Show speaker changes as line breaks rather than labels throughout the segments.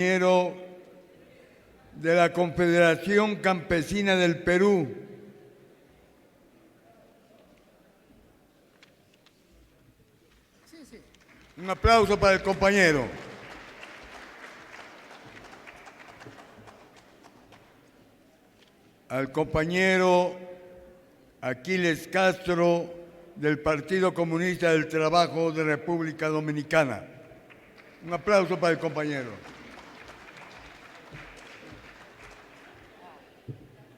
Compañero de la Confederación Campesina del Perú, un aplauso para el compañero. Al compañero Aquiles Castro del Partido Comunista del Trabajo de República Dominicana. Un aplauso para el compañero.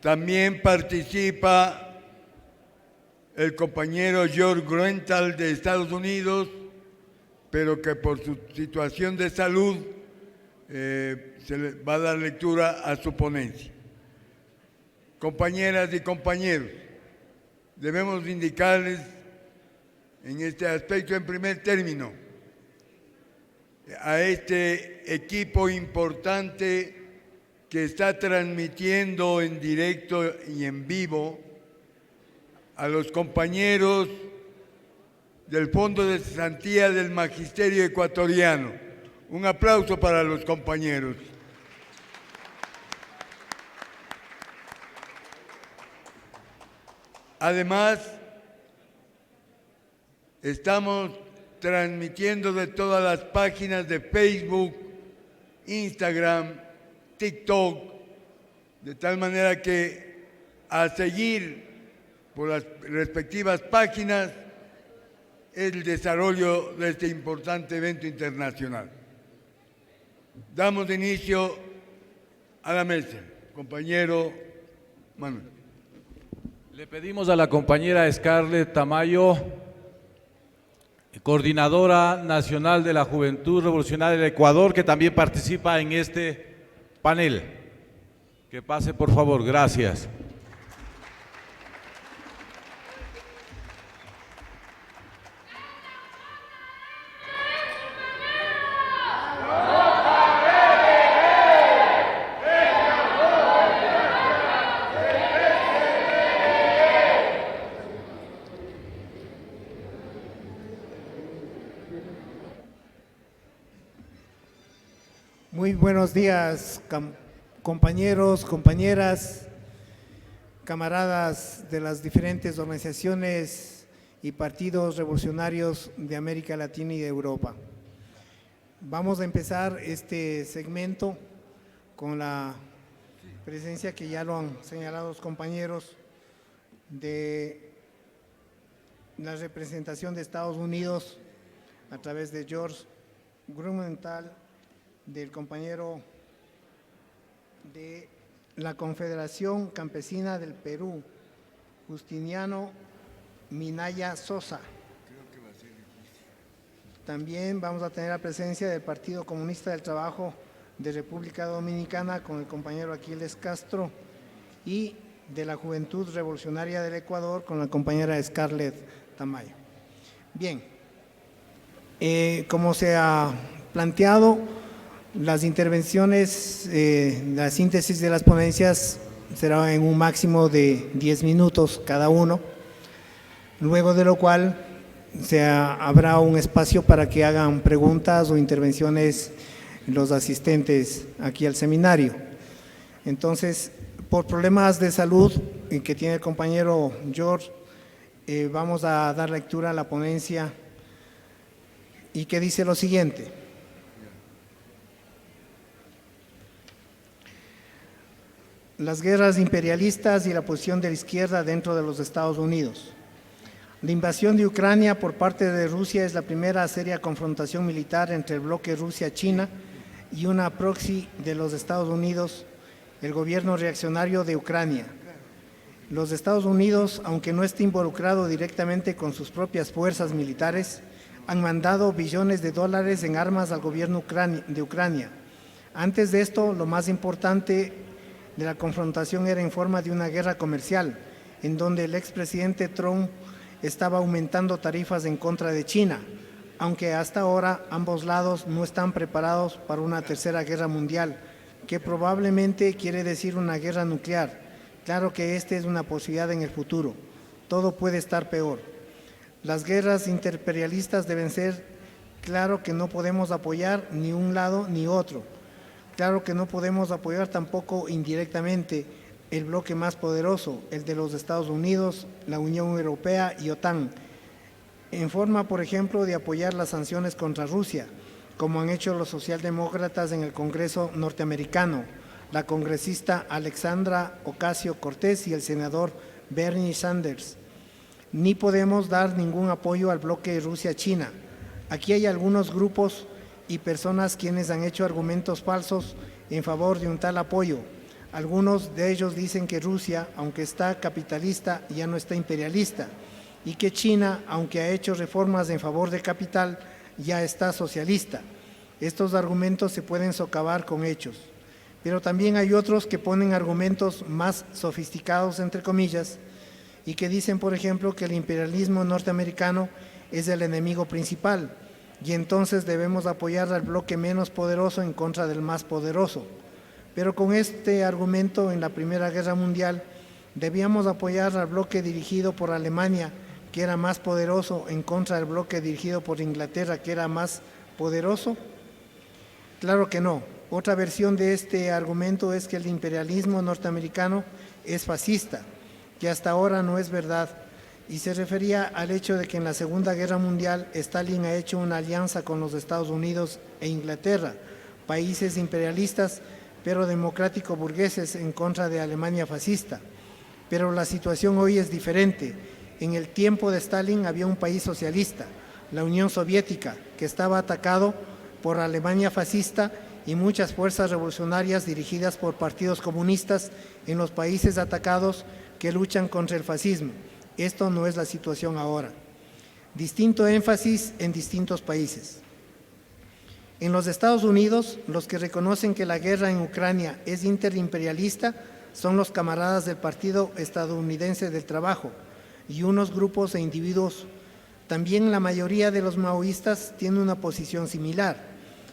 También participa el compañero George Gruenthal de Estados Unidos, pero que por su situación de salud se le va a dar lectura a su ponencia. Compañeras y compañeros, debemos indicarles en este aspecto, en primer término, a este equipo importante que está transmitiendo en directo y en vivo, a los compañeros del Fondo de Cesantía del Magisterio Ecuatoriano. Un aplauso para los compañeros. Además, estamos transmitiendo de todas las páginas de Facebook, Instagram, TikTok, de tal manera que a seguir por las respectivas páginas el desarrollo de este importante evento internacional. Damos inicio a la mesa. Compañero Manuel.
Le pedimos a la compañera Scarlett Tamayo, coordinadora nacional de la Juventud Revolucionaria del Ecuador, que también participa en este panel. Que pase, por favor. Gracias.
Muy buenos días, compañeros, compañeras, camaradas de las diferentes organizaciones y partidos revolucionarios de América Latina y de Europa. Vamos a empezar este segmento con la presencia, que ya lo han señalado los compañeros, de la representación de Estados Unidos a través de George Gruenthal, del compañero de la Confederación Campesina del Perú, Justiniano Minaya Sosa. También vamos a tener la presencia del Partido Comunista del Trabajo de República Dominicana con el compañero Aquiles Castro, y de la Juventud Revolucionaria del Ecuador con la compañera Scarlett Tamayo. Bien, como se ha planteado, las intervenciones, la síntesis de las ponencias será en un máximo de 10 minutos cada uno, luego de lo cual habrá un espacio para que hagan preguntas o intervenciones los asistentes aquí al seminario. Entonces, por problemas de salud que tiene el compañero George, vamos a dar lectura a la ponencia, y que dice lo siguiente. Las guerras imperialistas y la posición de la izquierda dentro de los Estados Unidos. La invasión de Ucrania por parte de Rusia es la primera seria confrontación militar entre el bloque Rusia-China y una proxy de los Estados Unidos, el gobierno reaccionario de Ucrania. Los Estados Unidos, aunque no esté involucrado directamente con sus propias fuerzas militares, han mandado billones de dólares en armas al gobierno de Ucrania. Antes de esto, lo más importante de la confrontación era en forma de una guerra comercial, en donde el expresidente Trump estaba aumentando tarifas en contra de China, aunque hasta ahora ambos lados no están preparados para una tercera guerra mundial, que probablemente quiere decir una guerra nuclear. Claro que esta es una posibilidad en el futuro. Todo puede estar peor. Las guerras imperialistas deben ser claro que no podemos apoyar ni un lado ni otro. Claro que no podemos apoyar tampoco indirectamente el bloque más poderoso, el de los Estados Unidos, la Unión Europea y OTAN, en forma, por ejemplo, de apoyar las sanciones contra Rusia, como han hecho los socialdemócratas en el Congreso norteamericano, la congresista Alexandra Ocasio-Cortez y el senador Bernie Sanders. Ni podemos dar ningún apoyo al bloque Rusia-China. Aquí hay algunos grupos y personas quienes han hecho argumentos falsos en favor de un tal apoyo. Algunos de ellos dicen que Rusia, aunque está capitalista, ya no está imperialista, y que China, aunque ha hecho reformas en favor del capital, ya está socialista. Estos argumentos se pueden socavar con hechos. Pero también hay otros que ponen argumentos más sofisticados, entre comillas, y que dicen, por ejemplo, que el imperialismo norteamericano es el enemigo principal, y entonces debemos apoyar al bloque menos poderoso en contra del más poderoso. Pero con este argumento, en la Primera Guerra Mundial, debíamos apoyar al bloque dirigido por Alemania, que era más poderoso, en contra del bloque dirigido por Inglaterra, que era más poderoso. Claro que no. Otra versión de este argumento es que el imperialismo norteamericano es fascista, que hasta ahora no es verdad, y se refería al hecho de que en la Segunda Guerra Mundial Stalin ha hecho una alianza con los Estados Unidos e Inglaterra, países imperialistas pero democrático-burgueses en contra de Alemania fascista. Pero la situación hoy es diferente. En el tiempo de Stalin había un país socialista, la Unión Soviética, que estaba atacado por Alemania fascista y muchas fuerzas revolucionarias dirigidas por partidos comunistas en los países atacados que luchan contra el fascismo. Esto no es la situación ahora. Distinto énfasis en distintos países. En los Estados Unidos, los que reconocen que la guerra en Ucrania es interimperialista son los camaradas del Partido Estadounidense del Trabajo y unos grupos e individuos. También la mayoría de los maoístas tiene una posición similar.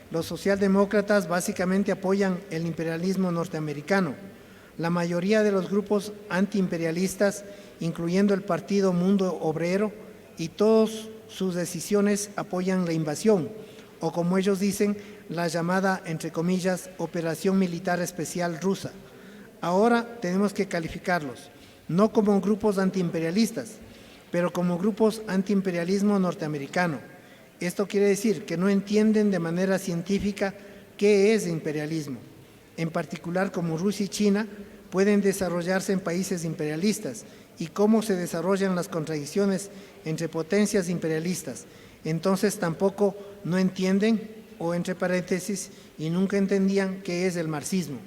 Los socialdemócratas básicamente apoyan el imperialismo norteamericano. La mayoría de los grupos antiimperialistas, incluyendo el Partido Mundo Obrero, y todas sus decisiones apoyan la invasión, o como ellos dicen, la llamada, entre comillas, operación militar especial rusa. Ahora tenemos que calificarlos, no como grupos antiimperialistas, pero como grupos antiimperialismo norteamericano. Esto quiere decir que no entienden de manera científica qué es imperialismo. En particular, como Rusia y China pueden desarrollarse en países imperialistas y cómo se desarrollan las contradicciones entre potencias imperialistas. Entonces tampoco no entienden, o entre paréntesis, y nunca entendían qué es el marxismo.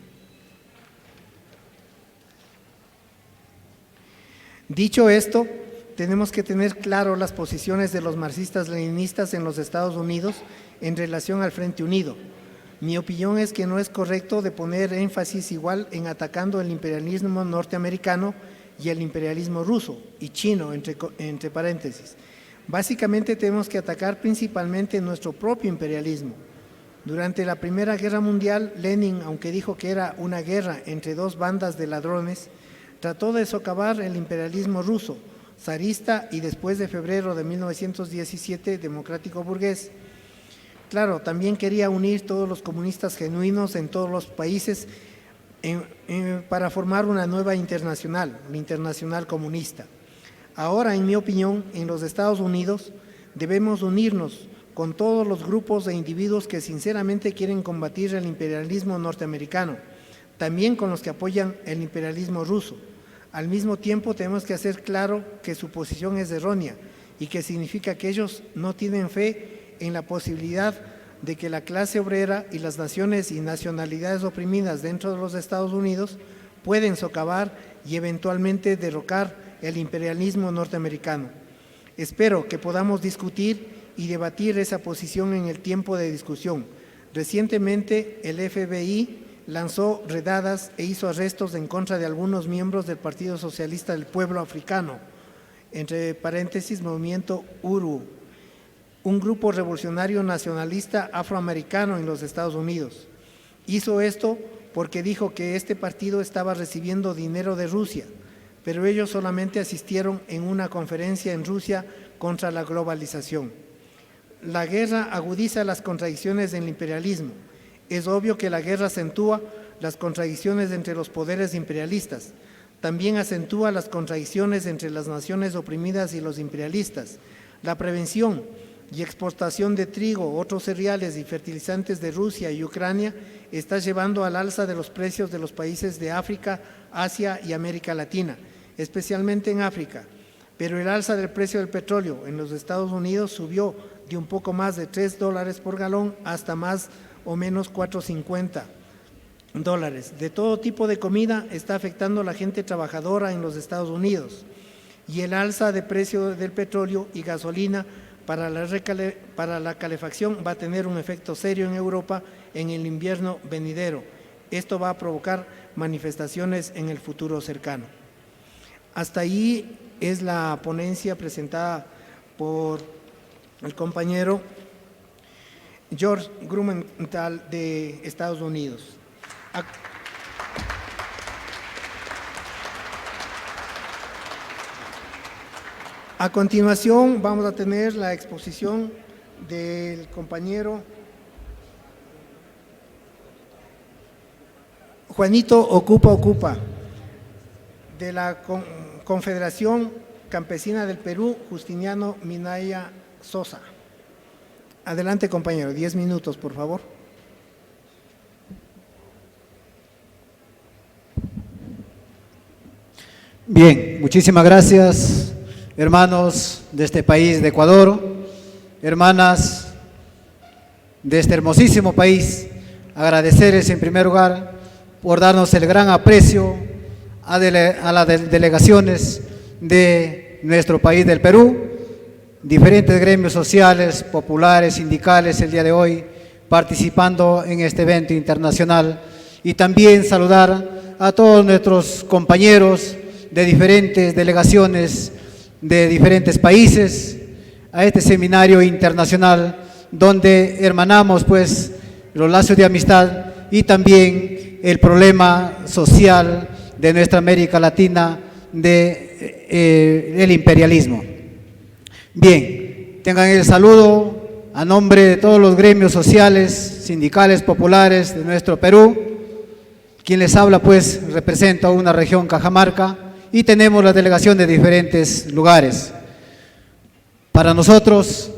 Dicho esto, tenemos que tener claro las posiciones de los marxistas-leninistas en los Estados Unidos en relación al Frente Unido. Mi opinión es que no es correcto de poner énfasis igual en atacando el imperialismo norteamericano y el imperialismo ruso y chino, entre paréntesis. Básicamente tenemos que atacar principalmente nuestro propio imperialismo. Durante la Primera Guerra Mundial, Lenin, aunque dijo que era una guerra entre dos bandas de ladrones, trató de socavar el imperialismo ruso, zarista y después de febrero de 1917, democrático burgués. Claro, también quería unir todos los comunistas genuinos en todos los países para formar una nueva internacional, la Internacional Comunista. Ahora, en mi opinión, en los Estados Unidos debemos unirnos con todos los grupos e individuos que sinceramente quieren combatir el imperialismo norteamericano, también con los que apoyan el imperialismo ruso. Al mismo tiempo, tenemos que hacer claro que su posición es errónea y que significa que ellos no tienen fe en la posibilidad de que la clase obrera y las naciones y nacionalidades oprimidas dentro de los Estados Unidos pueden socavar y eventualmente derrocar el imperialismo norteamericano. Espero que podamos discutir y debatir esa posición en el tiempo de discusión. Recientemente, el FBI lanzó redadas e hizo arrestos en contra de algunos miembros del Partido Socialista del Pueblo Africano, entre paréntesis, Movimiento URU, un grupo revolucionario nacionalista afroamericano en los Estados Unidos. Hizo esto porque dijo que este partido estaba recibiendo dinero de Rusia, pero ellos solamente asistieron en una conferencia en Rusia contra la globalización. La guerra agudiza las contradicciones del imperialismo. Es obvio que la guerra acentúa las contradicciones entre los poderes imperialistas. También acentúa las contradicciones entre las naciones oprimidas y los imperialistas. La prevención y exportación de trigo, otros cereales y fertilizantes de Rusia y Ucrania está llevando al alza de los precios de los países de África, Asia y América Latina, especialmente en África. Pero el alza del precio del petróleo en los Estados Unidos subió de un poco más de $3 por galón hasta más o menos $4.50. De todo tipo de comida está afectando a la gente trabajadora en los Estados Unidos. Y el alza de precio del petróleo y gasolina para la calefacción va a tener un efecto serio en Europa en el invierno venidero. Esto va a provocar manifestaciones en el futuro cercano. Hasta ahí es la ponencia presentada por el compañero George Grumenthal de Estados Unidos. A continuación vamos a tener la exposición del compañero Juanito Ocupa, de la Confederación Campesina del Perú, Justiniano Minaya Sosa. Adelante, compañero, 10 minutos, por favor.
Bien, muchísimas gracias, hermanos de este país de Ecuador, hermanas de este hermosísimo país. Agradecerles en primer lugar por darnos el gran aprecio a las delegaciones de nuestro país del Perú, diferentes gremios sociales, populares, sindicales el día de hoy participando en este evento internacional, y también saludar a todos nuestros compañeros de diferentes delegaciones de diferentes países a este seminario internacional donde hermanamos pues los lazos de amistad y también el problema social de nuestra América Latina del imperialismo. Bien, tengan el saludo a nombre de todos los gremios sociales, sindicales, populares de nuestro Perú. Quien les habla pues representa una región Cajamarca y tenemos la delegación de diferentes lugares. Para nosotros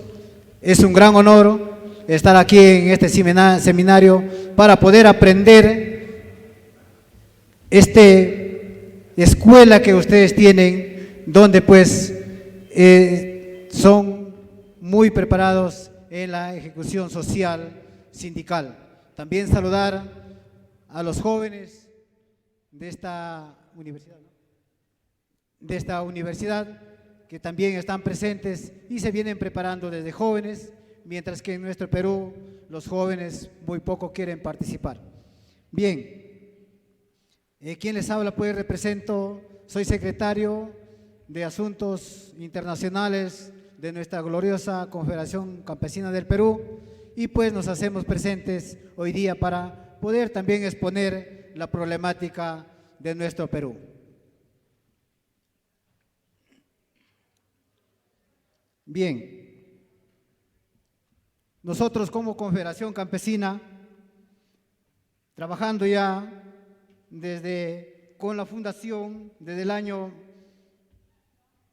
es un gran honor estar aquí en este seminario para poder aprender esta escuela que ustedes tienen, donde pues son muy preparados en la ejecución social sindical. También saludar a los jóvenes de esta universidad que también están presentes y se vienen preparando desde jóvenes, mientras que en nuestro Perú los jóvenes muy poco quieren participar. Bien, ¿quién les habla? Pues represento, soy secretario de Asuntos Internacionales de nuestra gloriosa Confederación Campesina del Perú, y pues nos hacemos presentes hoy día para poder también exponer la problemática de nuestro Perú. Bien, nosotros como Confederación Campesina, trabajando ya con la fundación desde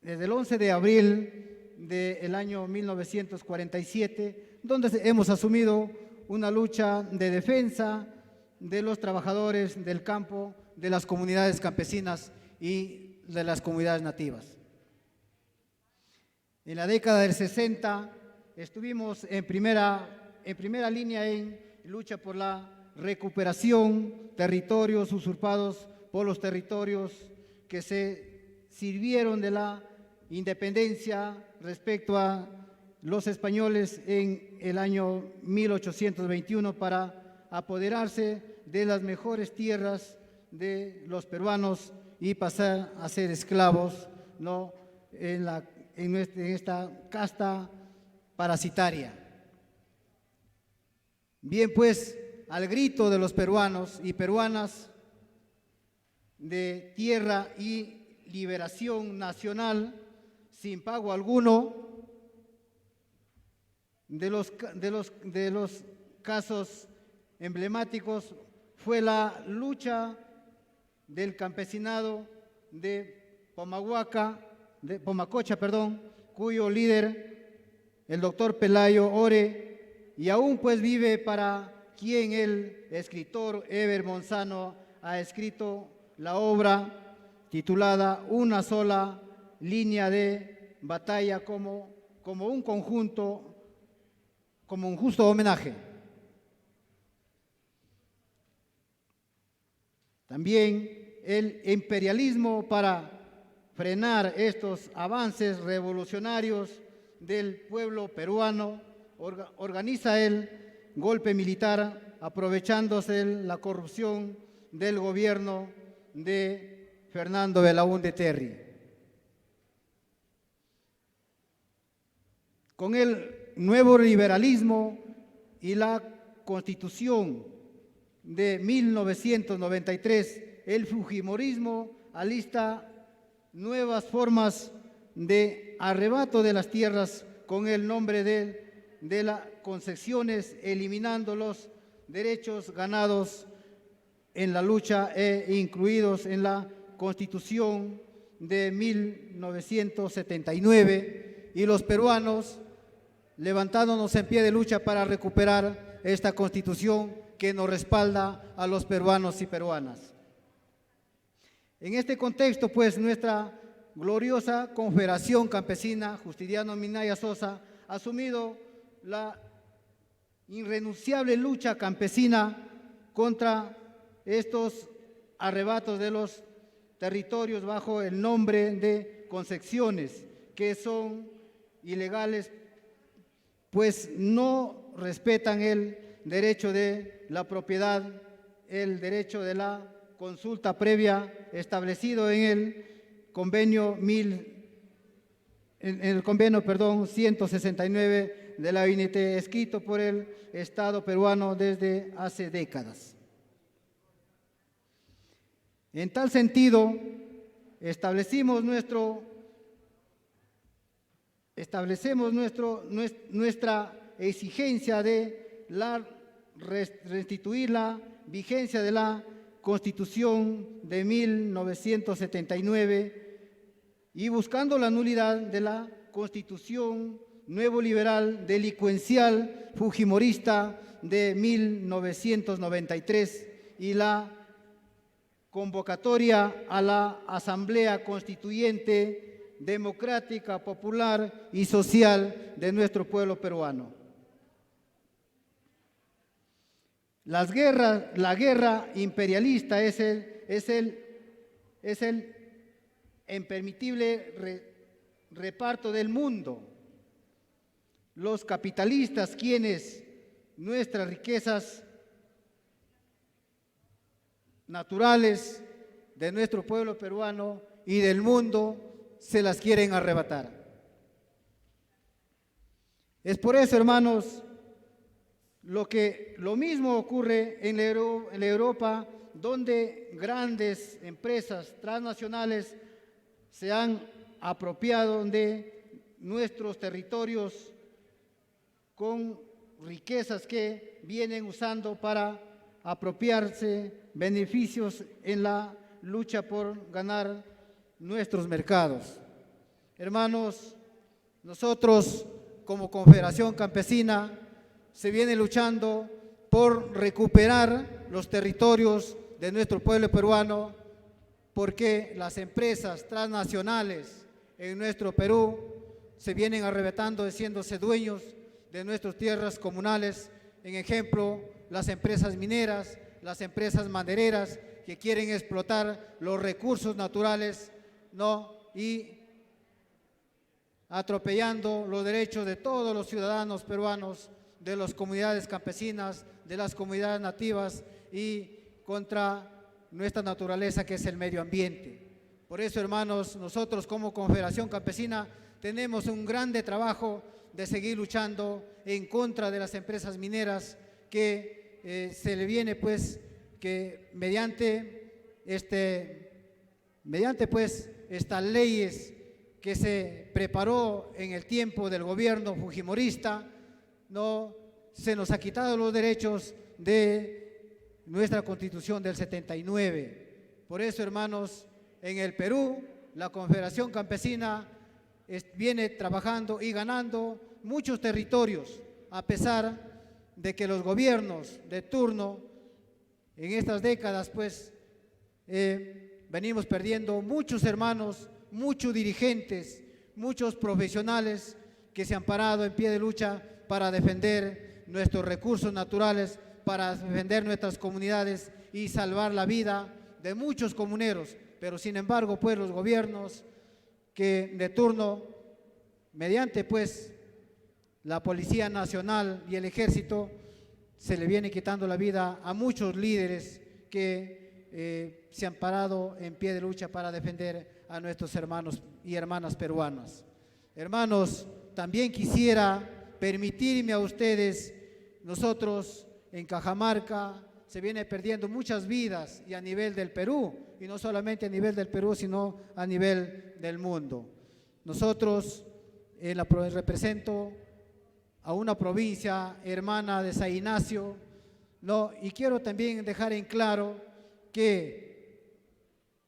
el 11 de abril del año 1947, donde hemos asumido una lucha de defensa de los trabajadores del campo, de las comunidades campesinas y de las comunidades nativas. En la década del 60 estuvimos en primera línea en lucha por la recuperación, territorios usurpados por los territorios que se sirvieron de la independencia respecto a los españoles en el año 1821 para apoderarse de las mejores tierras de los peruanos y pasar a ser esclavos, ¿no?, en esta casta parasitaria. Bien, pues, al grito de los peruanos y peruanas de tierra y liberación nacional sin pago alguno, de los casos emblemáticos fue la lucha del campesinado de Pomacocha, cuyo líder, el doctor Pelayo Ore, y aún pues vive, para quien el escritor Eber Monzano ha escrito la obra titulada Una sola línea de batalla como un conjunto, como un justo homenaje. También el imperialismo, para frenar estos avances revolucionarios del pueblo peruano, organiza el golpe militar aprovechándose de la corrupción del gobierno de Fernando Belaúnde Terry. Con el nuevo liberalismo y la Constitución de 1993, el fujimorismo alista nuevas formas de arrebato de las tierras con el nombre de las concesiones, eliminando los derechos ganados en la lucha e incluidos en la Constitución de 1979, y los peruanos levantándonos en pie de lucha para recuperar esta Constitución que nos respalda a los peruanos y peruanas. En este contexto, pues, nuestra gloriosa Confederación Campesina Justiniano Minaya Sosa ha asumido la irrenunciable lucha campesina contra estos arrebatos de los territorios bajo el nombre de concesiones, que son ilegales, pues no respetan el derecho de la propiedad, el derecho de la consulta previa establecido en el convenio 169 de la OIT, escrito por el Estado peruano desde hace décadas. En tal sentido, establecemos nuestra exigencia de restituir la vigencia de la Constitución de 1979 y buscando la nulidad de la Constitución nuevo liberal delincuencial fujimorista de 1993 y la convocatoria a la Asamblea Constituyente democrática, popular y social de nuestro pueblo peruano. La guerra imperialista es el impermitible reparto del mundo. Los capitalistas, quienes nuestras riquezas naturales de nuestro pueblo peruano y del mundo, se las quieren arrebatar. Es por eso, hermanos, lo mismo ocurre en la Europa, donde grandes empresas transnacionales se han apropiado de nuestros territorios con riquezas que vienen usando para apropiarse beneficios en la lucha por ganar nuestros mercados. Hermanos, nosotros como Confederación Campesina se viene luchando por recuperar los territorios de nuestro pueblo peruano, porque las empresas transnacionales en nuestro Perú se vienen arrebatando, haciéndose dueños de nuestras tierras comunales. En ejemplo, las empresas mineras, las empresas madereras, que quieren explotar los recursos naturales, y atropellando los derechos de todos los ciudadanos peruanos, de las comunidades campesinas, de las comunidades nativas y contra nuestra naturaleza, que es el medio ambiente. Por eso, hermanos, nosotros como Confederación Campesina tenemos un grande trabajo de seguir luchando en contra de las empresas mineras, que se le viene pues que mediante pues estas leyes que se preparó en el tiempo del gobierno fujimorista, se nos ha quitado los derechos de nuestra Constitución del 79. Por eso, hermanos, en el Perú, la Confederación Campesina viene trabajando y ganando muchos territorios, a pesar de que los gobiernos de turno en estas décadas, pues, venimos perdiendo muchos hermanos, muchos dirigentes, muchos profesionales que se han parado en pie de lucha para defender nuestros recursos naturales, para defender nuestras comunidades y salvar la vida de muchos comuneros. Pero sin embargo, pues los gobiernos que de turno, mediante pues la Policía Nacional y el Ejército, se le viene quitando la vida a muchos líderes que se han parado en pie de lucha para defender a nuestros hermanos y hermanas peruanas. Hermanos, también quisiera permitirme a ustedes, nosotros en Cajamarca se viene perdiendo muchas vidas y a nivel del Perú, y no solamente a nivel del Perú, sino a nivel del mundo. Nosotros represento a una provincia hermana de San Ignacio, ¿no? Y quiero también dejar en claro que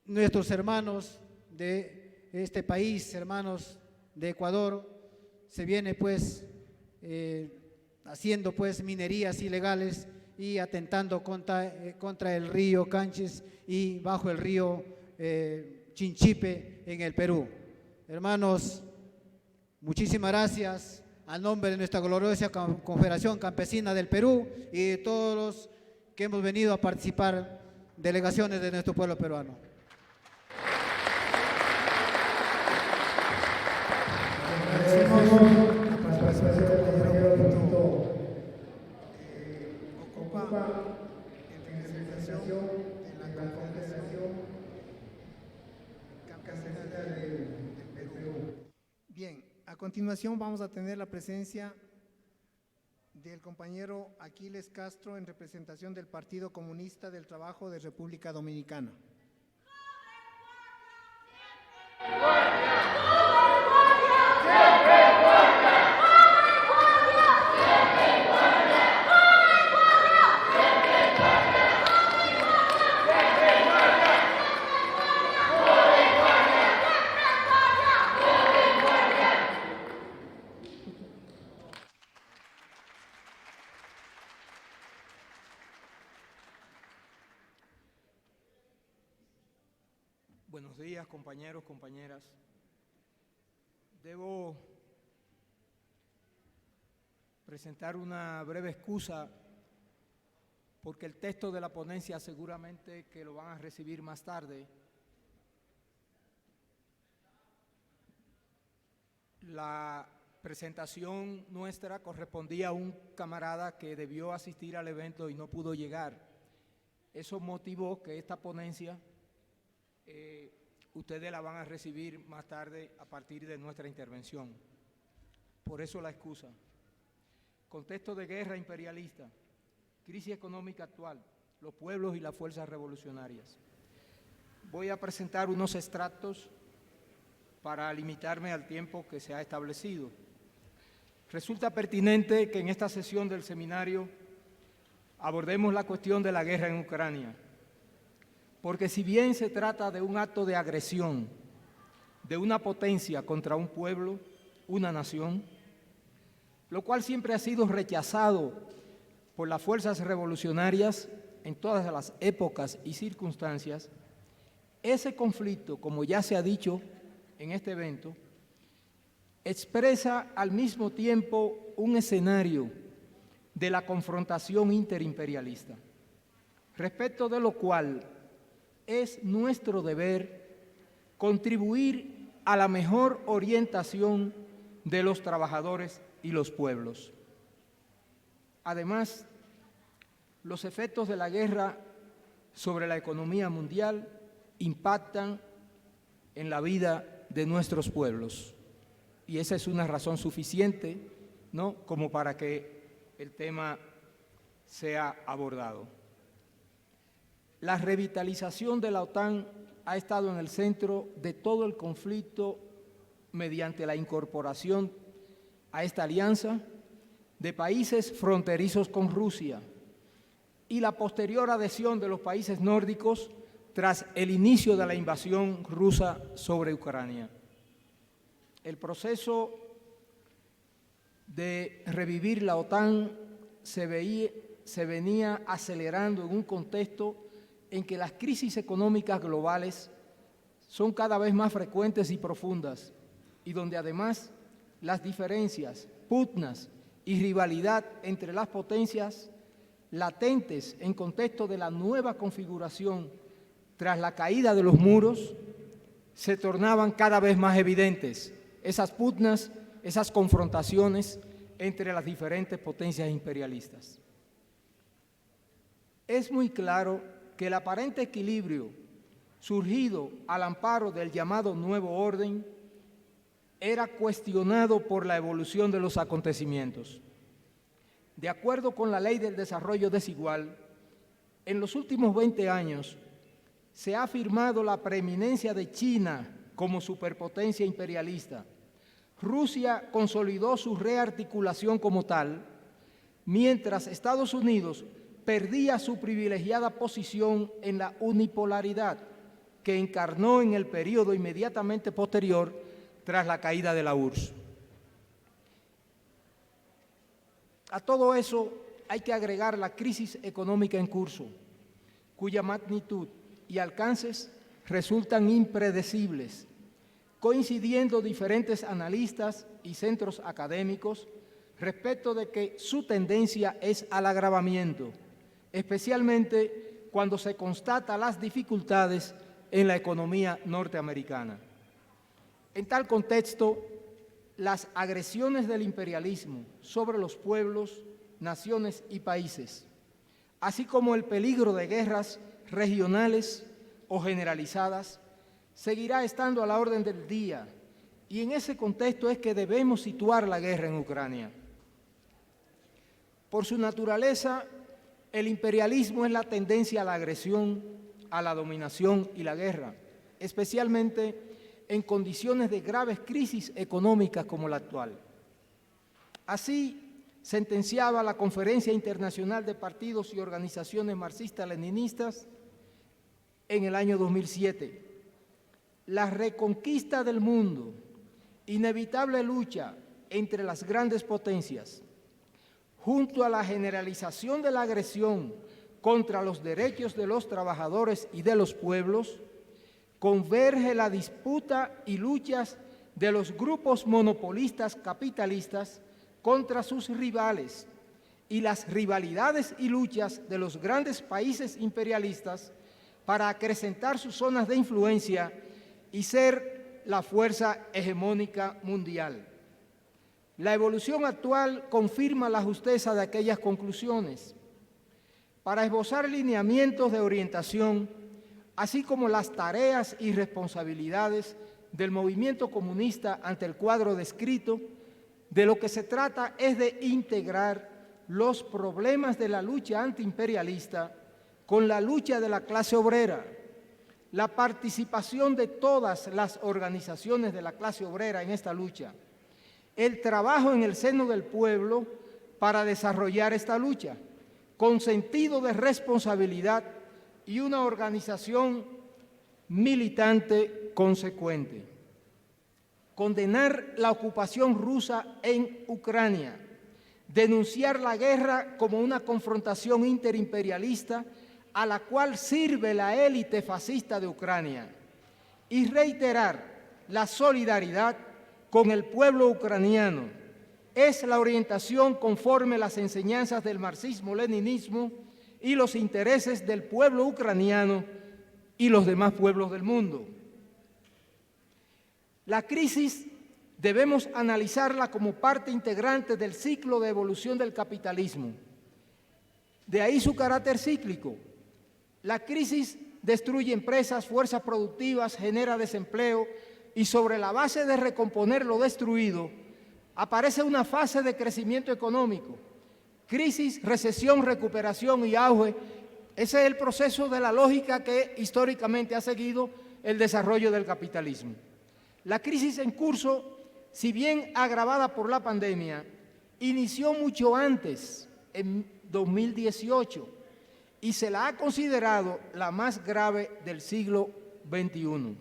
nuestros hermanos de este país, hermanos de Ecuador, se viene pues haciendo pues minerías ilegales y atentando contra el río Canchis y bajo el río Chinchipe en el Perú. Hermanos, muchísimas gracias a nombre de nuestra gloriosa Confederación Campesina del Perú y de todos los que hemos venido a participar, delegaciones de nuestro pueblo peruano.
Bien, a continuación vamos a tener la presencia del compañero Aquiles Castro en representación del Partido Comunista del Trabajo de República Dominicana.
Buenos días, compañeros, compañeras. Debo presentar una breve excusa porque el texto de la ponencia seguramente que lo van a recibir más tarde. La presentación nuestra correspondía a un camarada que debió asistir al evento y no pudo llegar. Eso motivó que esta ponencia ustedes la van a recibir más tarde a partir de nuestra intervención. Por eso la excusa. Contexto de guerra imperialista, crisis económica actual, los pueblos y las fuerzas revolucionarias. Voy a presentar unos extractos para limitarme al tiempo que se ha establecido. Resulta pertinente que en esta sesión del seminario abordemos la cuestión de la guerra en Ucrania, porque si bien se trata de un acto de agresión de una potencia contra un pueblo, una nación, lo cual siempre ha sido rechazado por las fuerzas revolucionarias en todas las épocas y circunstancias, ese conflicto, como ya se ha dicho en este evento, expresa al mismo tiempo un escenario de la confrontación interimperialista, respecto de lo cual es nuestro deber contribuir a la mejor orientación de los trabajadores y los pueblos. Además, los efectos de la guerra sobre la economía mundial impactan en la vida de nuestros pueblos, y esa es una razón suficiente, ¿no?, como para que el tema sea abordado. La revitalización de la OTAN ha estado en el centro de todo el conflicto mediante la incorporación a esta alianza de países fronterizos con Rusia, y la posterior adhesión de los países nórdicos tras el inicio de la invasión rusa sobre Ucrania. El proceso de revivir la OTAN se venía acelerando en un contexto en que las crisis económicas globales son cada vez más frecuentes y profundas, y donde además las diferencias, pugnas y rivalidad entre las potencias latentes en contexto de la nueva configuración tras la caída de los muros se tornaban cada vez más evidentes. Esas pugnas, esas confrontaciones entre las diferentes potencias imperialistas. Es muy claro que el aparente equilibrio surgido al amparo del llamado Nuevo Orden era cuestionado por la evolución de los acontecimientos. De acuerdo con la Ley del Desarrollo Desigual, en los últimos 20 años se ha afirmado la preeminencia de China como superpotencia imperialista. Rusia consolidó su rearticulación como tal, mientras Estados Unidos perdía su privilegiada posición en la unipolaridad que encarnó en el periodo inmediatamente posterior tras la caída de la URSS. A todo eso hay que agregar la crisis económica en curso, cuya magnitud y alcances resultan impredecibles, coincidiendo diferentes analistas y centros académicos respecto de que su tendencia es al agravamiento, especialmente cuando se constatan las dificultades en la economía norteamericana. En tal contexto, las agresiones del imperialismo sobre los pueblos, naciones y países, así como el peligro de guerras regionales o generalizadas, seguirá estando a la orden del día, y en ese contexto es que debemos situar la guerra en Ucrania. Por su naturaleza, el imperialismo es la tendencia a la agresión, a la dominación y la guerra, especialmente en condiciones de graves crisis económicas como la actual. Así sentenciaba la Conferencia Internacional de Partidos y Organizaciones Marxistas-Leninistas en el año 2007. La reconquista del mundo, inevitable lucha entre las grandes potencias, junto a la generalización de la agresión contra los derechos de los trabajadores y de los pueblos, converge la disputa y luchas de los grupos monopolistas capitalistas contra sus rivales y las rivalidades y luchas de los grandes países imperialistas para acrecentar sus zonas de influencia y ser la fuerza hegemónica mundial. La evolución actual confirma la justeza de aquellas conclusiones. Para esbozar lineamientos de orientación, así como las tareas y responsabilidades del movimiento comunista ante el cuadro descrito, de lo que se trata es de integrar los problemas de la lucha antiimperialista con la lucha de la clase obrera, la participación de todas las organizaciones de la clase obrera en esta lucha, el trabajo en el seno del pueblo para desarrollar esta lucha, con sentido de responsabilidad y una organización militante consecuente. Condenar la ocupación rusa en Ucrania, denunciar la guerra como una confrontación interimperialista a la cual sirve la élite fascista de Ucrania y reiterar la solidaridad con el pueblo ucraniano es la orientación conforme a las enseñanzas del marxismo-leninismo y los intereses del pueblo ucraniano y los demás pueblos del mundo. La crisis debemos analizarla como parte integrante del ciclo de evolución del capitalismo. De ahí su carácter cíclico. La crisis destruye empresas, fuerzas productivas, genera desempleo y sobre la base de recomponer lo destruido aparece una fase de crecimiento económico. Crisis, recesión, recuperación y auge. Ese es el proceso de la lógica que históricamente ha seguido el desarrollo del capitalismo. La crisis en curso, si bien agravada por la pandemia, inició mucho antes, en 2018, y se la ha considerado la más grave del siglo XXI.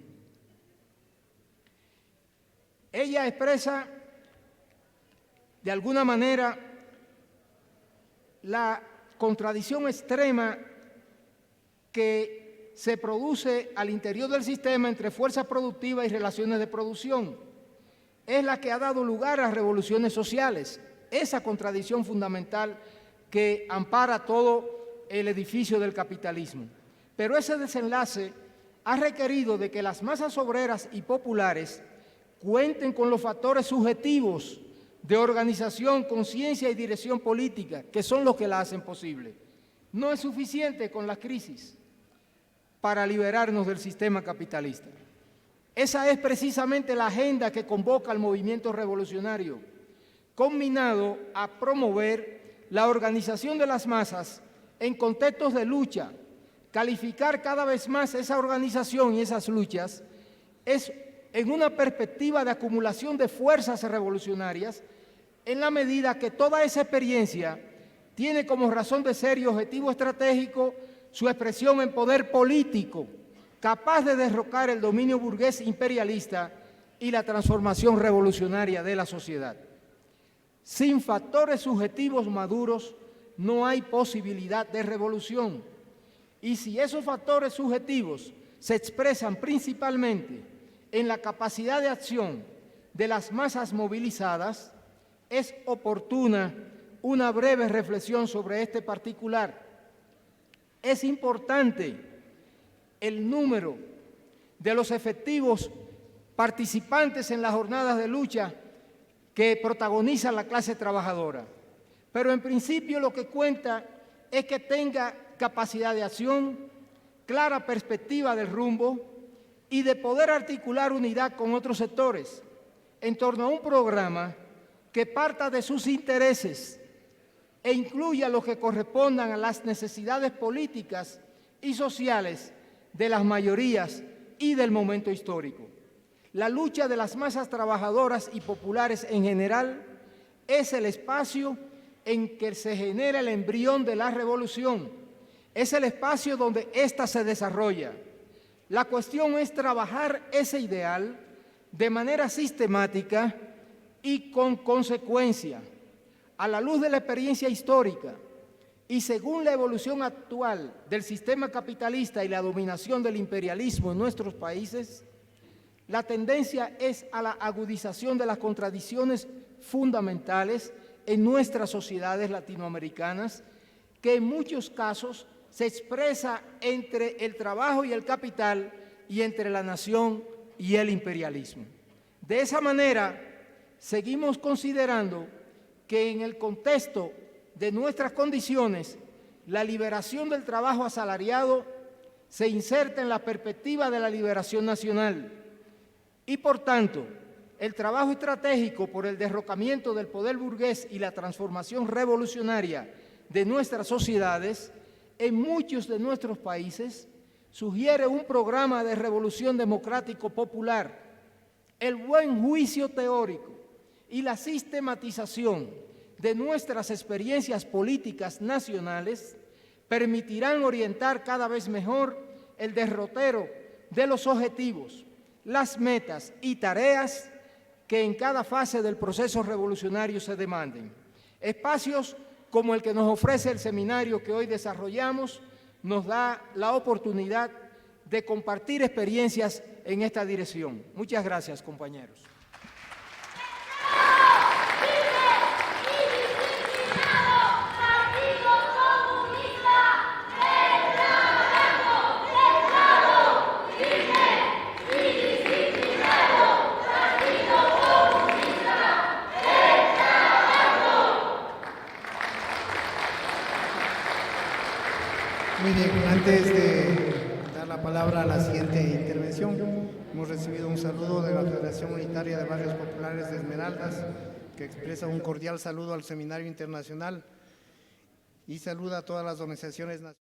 Ella expresa de alguna manera la contradicción extrema que se produce al interior del sistema entre fuerzas productivas y relaciones de producción. Es la que ha dado lugar a revoluciones sociales, esa contradicción fundamental que ampara todo el edificio del capitalismo. Pero ese desenlace ha requerido de que las masas obreras y populares cuenten con los factores subjetivos de organización, conciencia y dirección política, que son los que la hacen posible. No es suficiente con la crisis para liberarnos del sistema capitalista. Esa es precisamente la agenda que convoca al movimiento revolucionario, combinado a promover la organización de las masas en contextos de lucha. Calificar cada vez más esa organización y esas luchas es en una perspectiva de acumulación de fuerzas revolucionarias, en la medida que toda esa experiencia tiene como razón de ser y objetivo estratégico su expresión en poder político, capaz de derrocar el dominio burgués imperialista y la transformación revolucionaria de la sociedad. Sin factores subjetivos maduros no hay posibilidad de revolución. Y si esos factores subjetivos se expresan principalmente en la capacidad de acción de las masas movilizadas, es oportuna una breve reflexión sobre este particular. Es importante el número de los efectivos participantes en las jornadas de lucha que protagoniza la clase trabajadora. Pero en principio lo que cuenta es que tenga capacidad de acción, clara perspectiva del rumbo y de poder articular unidad con otros sectores en torno a un programa que parta de sus intereses e incluya los que correspondan a las necesidades políticas y sociales de las mayorías y del momento histórico. La lucha de las masas trabajadoras y populares en general es el espacio en que se genera el embrión de la revolución, es el espacio donde ésta se desarrolla. La cuestión es trabajar ese ideal de manera sistemática y con consecuencia, a la luz de la experiencia histórica y según la evolución actual del sistema capitalista y la dominación del imperialismo en nuestros países. La tendencia es a la agudización de las contradicciones fundamentales en nuestras sociedades latinoamericanas, que en muchos casos se expresa entre el trabajo y el capital y entre la nación y el imperialismo. De esa manera, seguimos considerando que en el contexto de nuestras condiciones, la liberación del trabajo asalariado se inserta en la perspectiva de la liberación nacional y, por tanto, el trabajo estratégico por el derrocamiento del poder burgués y la transformación revolucionaria de nuestras sociedades en muchos de nuestros países sugiere un programa de revolución democrático popular. El buen juicio teórico y la sistematización de nuestras experiencias políticas nacionales permitirán orientar cada vez mejor el derrotero de los objetivos, las metas y tareas que en cada fase del proceso revolucionario se demanden. Espacios como el que nos ofrece el seminario que hoy desarrollamos nos da la oportunidad de compartir experiencias en esta dirección. Muchas gracias, compañeros.
Muy bien, antes de dar la palabra a la siguiente intervención, hemos recibido un saludo de la Federación Unitaria de Barrios Populares de Esmeraldas, que expresa un cordial saludo al Seminario Internacional y saluda a todas las organizaciones nacionales.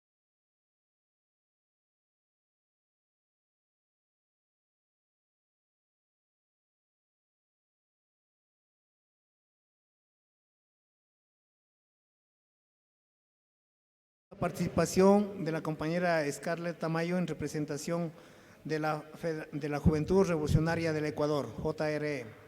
participación de la compañera Scarlett Tamayo en representación de la Juventud Revolucionaria del Ecuador, JRE.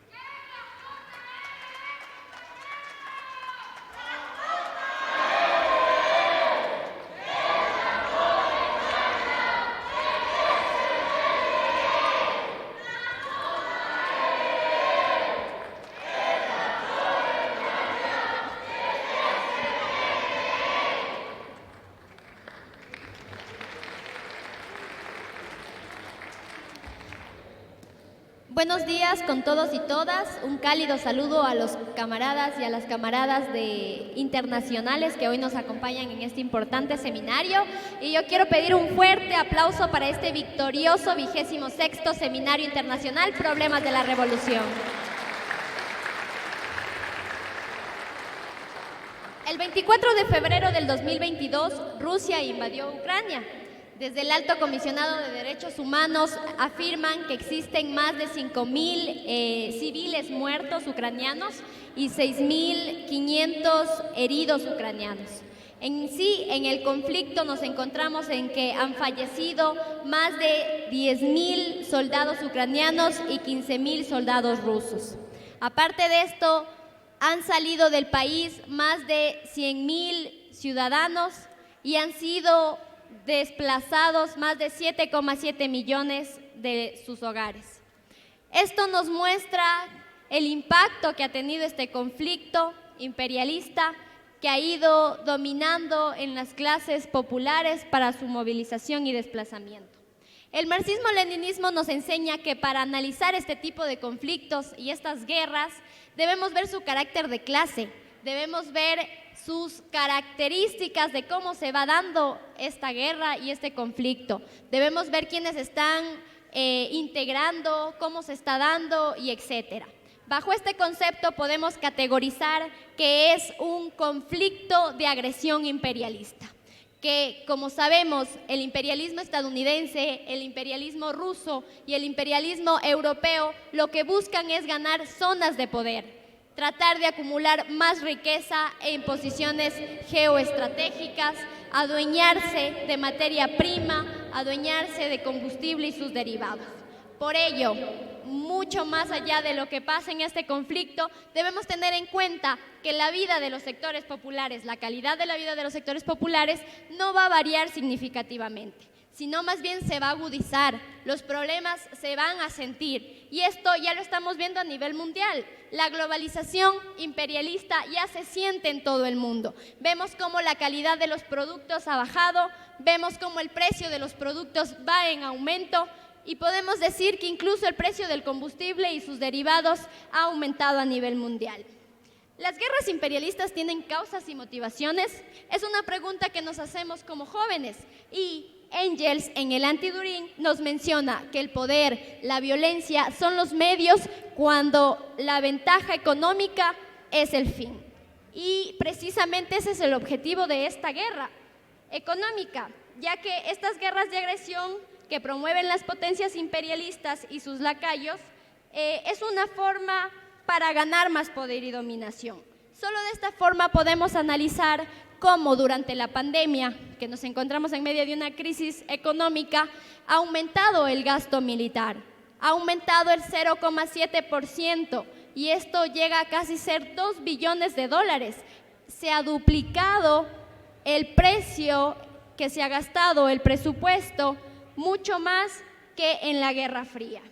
Buenos días con todos y todas. Un cálido saludo a los camaradas y a las camaradas internacionales que hoy nos acompañan en este importante seminario. Y yo quiero pedir un fuerte aplauso para este victorioso 26º Seminario Internacional Problemas de la Revolución. El 24 de febrero del 2022, Rusia invadió Ucrania. Desde el Alto Comisionado de Derechos Humanos afirman que existen más de 5.000 civiles muertos ucranianos y 6.500 heridos ucranianos. En sí, en el conflicto nos encontramos en que han fallecido más de 10.000 soldados ucranianos y 15.000 soldados rusos. Aparte de esto, han salido del país más de 100.000 ciudadanos y han sido desplazados más de 7,7 millones de sus hogares. Esto nos muestra el impacto que ha tenido este conflicto imperialista que ha ido dominando en las clases populares para su movilización y desplazamiento. El marxismo-leninismo nos enseña que para analizar este tipo de conflictos y estas guerras debemos ver su carácter de clase, debemos ver sus características de cómo se va dando esta guerra y este conflicto. Debemos ver quiénes están integrando, cómo se está dando y etcétera. Bajo este concepto podemos categorizar que es un conflicto de agresión imperialista, que como sabemos el imperialismo estadounidense, el imperialismo ruso y el imperialismo europeo lo que buscan es ganar zonas de poder, tratar de acumular más riqueza en posiciones geoestratégicas, adueñarse de materia prima, adueñarse de combustible y sus derivados. Por ello, mucho más allá de lo que pasa en este conflicto, debemos tener en cuenta que la vida de los sectores populares, la calidad de la vida de los sectores populares no va a variar significativamente, sino más bien se va a agudizar, los problemas se van a sentir y esto ya lo estamos viendo a nivel mundial. La globalización imperialista ya se siente en todo el mundo. Vemos cómo la calidad de los productos ha bajado, vemos cómo el precio de los productos va en aumento y podemos decir que incluso el precio del combustible y sus derivados ha aumentado a nivel mundial. ¿Las guerras imperialistas tienen causas y motivaciones? Es una pregunta que nos hacemos como jóvenes y Engels en el Anti-Düring nos menciona que el poder, la violencia son los medios cuando la ventaja económica es el fin. Y precisamente ese es el objetivo de esta guerra económica, ya que estas guerras de agresión que promueven las potencias imperialistas y sus lacayos es una forma para ganar más poder y dominación. Solo de esta forma podemos analizar cómo durante la pandemia, que nos encontramos en medio de una crisis económica, ha aumentado el gasto militar, ha aumentado el 0,7% y esto llega a casi ser 2 billones de dólares. Se ha duplicado el precio que se ha gastado, el presupuesto, mucho más que en la Guerra Fría.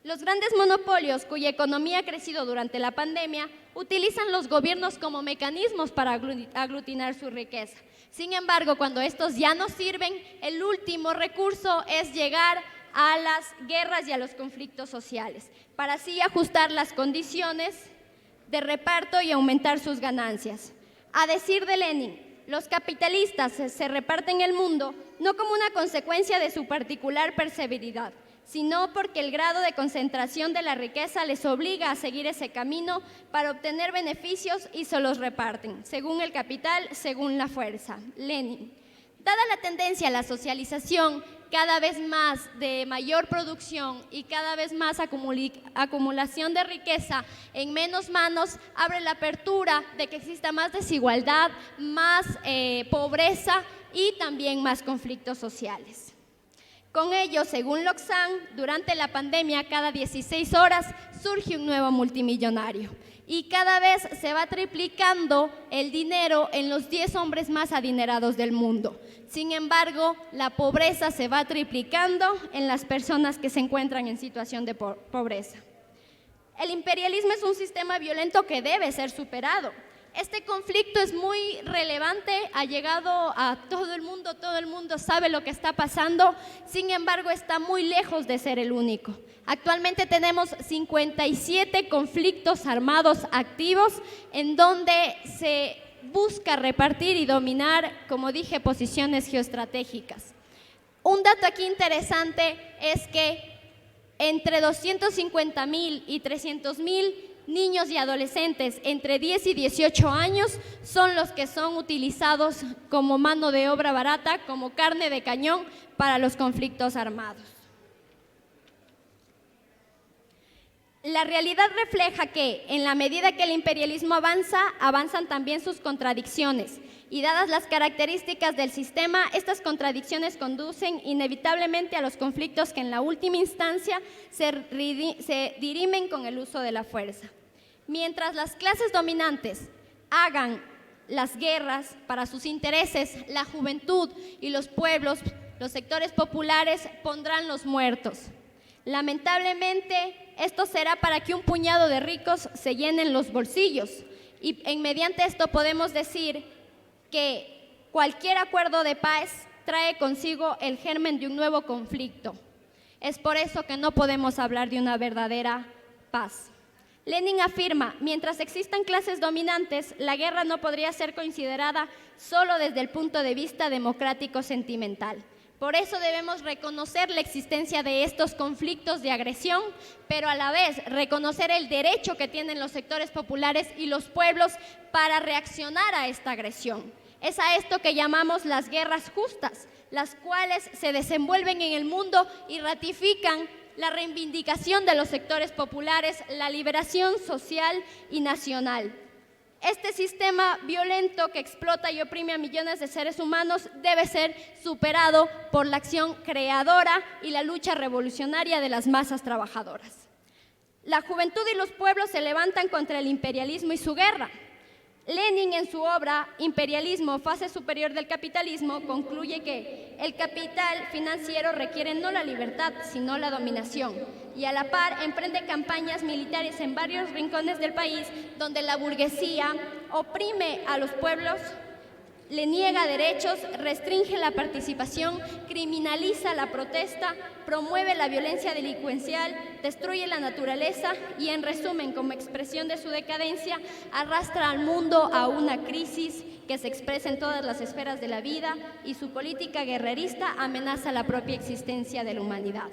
Los grandes monopolios cuya economía ha crecido durante la pandemia utilizan los gobiernos como mecanismos para aglutinar su riqueza. Sin embargo, cuando estos ya no sirven, el último recurso es llegar a las guerras y a los conflictos sociales, para así ajustar las condiciones de reparto y aumentar sus ganancias. A decir de Lenin, los capitalistas se reparten el mundo no como una consecuencia de su particular perseveridad, sino porque el grado de concentración de la riqueza les obliga a seguir ese camino para obtener beneficios y se los reparten, según el capital, según la fuerza. Lenin. Dada la tendencia a la socialización, cada vez más de mayor producción y cada vez más acumulación de riqueza en menos manos, abre la apertura de que exista más desigualdad, más pobreza y también más conflictos sociales. Con ello, según L'Oxfam, durante la pandemia, cada 16 horas surge un nuevo multimillonario y cada vez se va triplicando el dinero en los 10 hombres más adinerados del mundo. Sin embargo, la pobreza se va triplicando en las personas que se encuentran en situación de pobreza. El imperialismo es un sistema violento que debe ser superado. Este conflicto es muy relevante, ha llegado a todo el mundo sabe lo que está pasando, sin embargo está muy lejos de ser el único. Actualmente tenemos 57 conflictos armados activos en donde se busca repartir y dominar, como dije, posiciones geoestratégicas. Un dato aquí interesante es que entre 250,000 y 300,000 niños y adolescentes entre 10 y 18 años son los que son utilizados como mano de obra barata, como carne de cañón para los conflictos armados. La realidad refleja que, en la medida que el imperialismo avanza, avanzan también sus contradicciones. Y dadas las características del sistema, estas contradicciones conducen inevitablemente a los conflictos que en la última instancia se dirimen con el uso de la fuerza. Mientras las clases dominantes hagan las guerras para sus intereses, la juventud y los pueblos, los sectores populares pondrán los muertos. Lamentablemente, esto será para que un puñado de ricos se llenen los bolsillos. Y mediante esto podemos decir que cualquier acuerdo de paz trae consigo el germen de un nuevo conflicto. Es por eso que no podemos hablar de una verdadera paz. Lenin afirma, mientras existan clases dominantes, la guerra no podría ser considerada solo desde el punto de vista democrático sentimental. Por eso debemos reconocer la existencia de estos conflictos de agresión, pero a la vez reconocer el derecho que tienen los sectores populares y los pueblos para reaccionar a esta agresión. Es a esto que llamamos las guerras justas, las cuales se desenvuelven en el mundo y ratifican la reivindicación de los sectores populares, la liberación social y nacional. Este sistema violento que explota y oprime a millones de seres humanos debe ser superado por la acción creadora y la lucha revolucionaria de las masas trabajadoras. La juventud y los pueblos se levantan contra el imperialismo y su guerra. Lenin, en su obra Imperialismo, fase superior del capitalismo, concluye que el capital financiero requiere no la libertad, sino la dominación, y a la par emprende campañas militares en varios rincones del país donde la burguesía oprime a los pueblos, le niega derechos, restringe la participación, criminaliza la protesta, promueve la violencia delincuencial, destruye la naturaleza y, en resumen, como expresión de su decadencia, arrastra al mundo a una crisis que se expresa en todas las esferas de la vida, y su política guerrerista amenaza la propia existencia de la humanidad.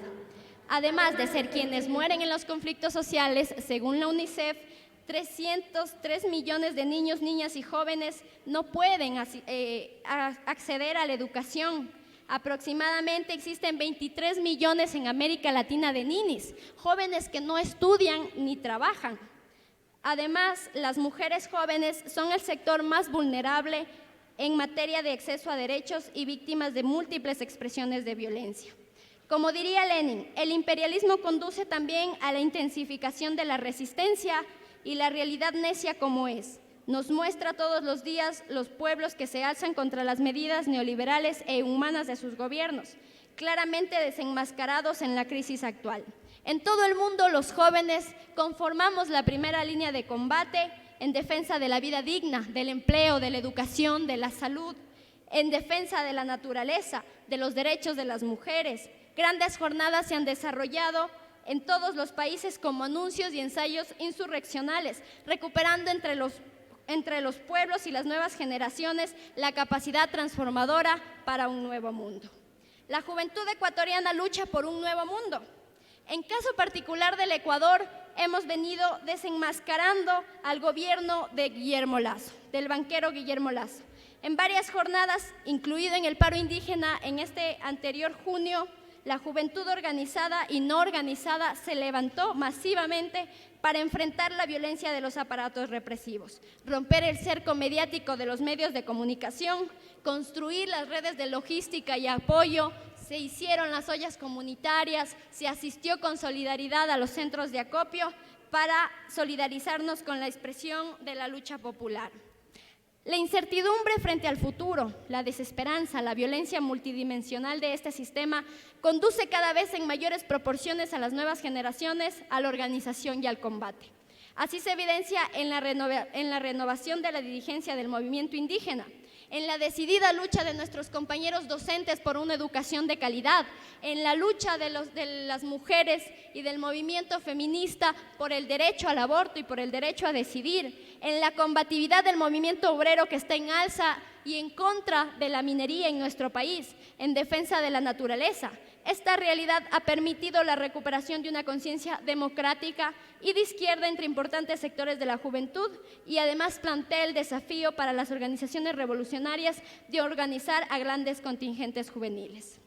Además de ser quienes mueren en los conflictos sociales, según la UNICEF, 303 millones de niños, niñas y jóvenes no pueden acceder a la educación. Aproximadamente existen 23 millones en América Latina de ninis, jóvenes que no estudian ni trabajan. Además, las mujeres jóvenes son el sector más vulnerable en materia de acceso a derechos y víctimas de múltiples expresiones de violencia. Como diría Lenin, el imperialismo conduce también a la intensificación de la resistencia, y la realidad necia como es, nos muestra todos los días los pueblos que se alzan contra las medidas neoliberales e inhumanas de sus gobiernos, claramente desenmascarados en la crisis actual. En todo el mundo, los jóvenes conformamos la primera línea de combate en defensa de la vida digna, del empleo, de la educación, de la salud, en defensa de la naturaleza, de los derechos de las mujeres. Grandes jornadas se han desarrollado en todos los países como anuncios y ensayos insurreccionales, recuperando entre los pueblos y las nuevas generaciones la capacidad transformadora para un nuevo mundo. La juventud ecuatoriana lucha por un nuevo mundo. En caso particular del Ecuador, hemos venido desenmascarando al gobierno de Guillermo Lasso, del banquero Guillermo Lasso. En varias jornadas, incluido en el paro indígena en este anterior junio, la juventud organizada y no organizada se levantó masivamente para enfrentar la violencia de los aparatos represivos, romper el cerco mediático de los medios de comunicación, construir las redes de logística y apoyo, se hicieron las ollas comunitarias, se asistió con solidaridad a los centros de acopio para solidarizarnos con la expresión de la lucha popular. La incertidumbre frente al futuro, la desesperanza, la violencia multidimensional de este sistema conduce cada vez en mayores proporciones a las nuevas generaciones a la organización y al combate. Así se evidencia en la renovación de la dirigencia del movimiento indígena, en la decidida lucha de nuestros compañeros docentes por una educación de calidad, en la lucha de las mujeres y del movimiento feminista por el derecho al aborto y por el derecho a decidir, en la combatividad del movimiento obrero que está en alza y en contra de la minería en nuestro país, en defensa de la naturaleza. Esta realidad ha permitido la recuperación de una conciencia democrática y de izquierda entre importantes sectores de la juventud y además plantea el desafío para las organizaciones revolucionarias de organizar a grandes contingentes juveniles.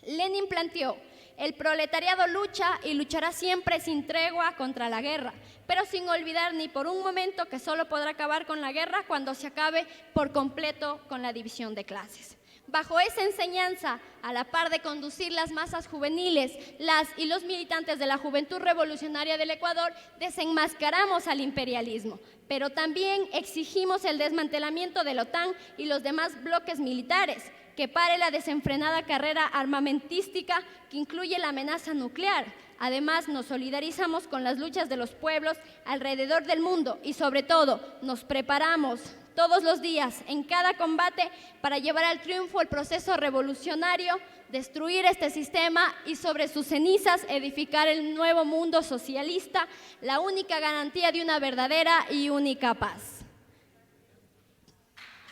Lenin planteó: el proletariado lucha y luchará siempre sin tregua contra la guerra, pero sin olvidar ni por un momento que solo podrá acabar con la guerra cuando se acabe por completo con la división de clases. Bajo esa enseñanza, a la par de conducir las masas juveniles, las y los militantes de la Juventud Revolucionaria del Ecuador, desenmascaramos al imperialismo, pero también exigimos el desmantelamiento de la OTAN y los demás bloques militares, que pare la desenfrenada carrera armamentística que incluye la amenaza nuclear. Además, nos solidarizamos con las luchas de los pueblos alrededor del mundo y, sobre todo, nos preparamos todos los días, en cada combate, para llevar al triunfo el proceso revolucionario, destruir este sistema y sobre sus cenizas edificar el nuevo mundo socialista, la única garantía de una verdadera y única paz.